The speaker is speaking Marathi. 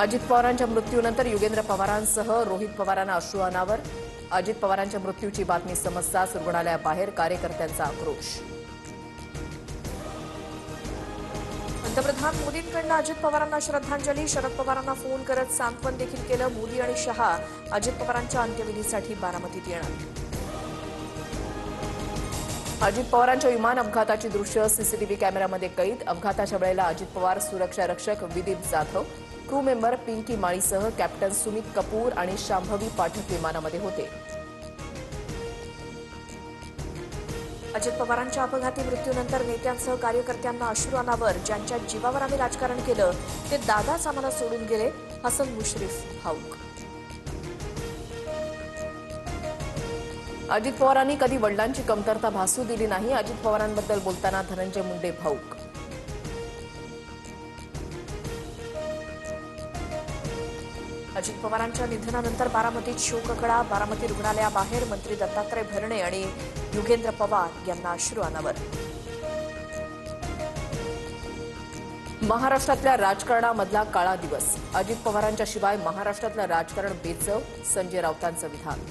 अजित पवारांच्या मृत्यूनंतर युगेंद्र पवारांसह रोहित पवारांना अश्रू अनावर. अजित पवारांच्या मृत्यूची बातमी समजताच रुग्णालयाबाहेर कार्यकर्त्यांचा आक्रोश. पंतप्रधान मोदींकडून अजित पवारांना श्रद्धांजली. शरद पवारांना फोन करत सांत्वन देखील केलं. मोदी आणि शहा अजित पवारांच्या अंत्यविधीसाठी बारामतीत येणार. अजित पवारांच्या विमान अपघाताची दृश्य सीसीटीव्ही कॅमेऱ्यामध्ये कैद. अपघाताच्या वेळेला अजित पवार, सुरक्षा रक्षक विदीप जाधव, क्रू मेंबर पिंकी माळीसह कॅप्टन सुमित कपूर आणि शांभवी पाठक विमानामध्ये होते. अजित पवारांच्या अपघाती मृत्यूनंतर नेत्यांसह कार्यकर्त्यांना अश्रू अनावर. ज्यांच्या जीवावर आम्ही राजकारण केलं ते दादाच आम्हाला सोडून गेले. हसन मुश्रीफ भाऊक. अजित पवारांनी कधी वडिलांची कमतरता भासू दिली नाही. अजित पवारांबद्दल बोलताना धनंजय मुंडे भाऊक. अजित पवारांच्या निधनानंतर बारामतीत शोककळा. बारामती रुग्णालयाबाहेर मंत्री दत्तात्रय भरणे आणि युगेंद्र पवार यांना अश्रू अनावर. महाराष्ट्रातल्या राजकारणामधला काळा दिवस. अजित पवारांच्या शिवाय महाराष्ट्रातलं राजकारण बेचव. संजय राऊतांचं विधान.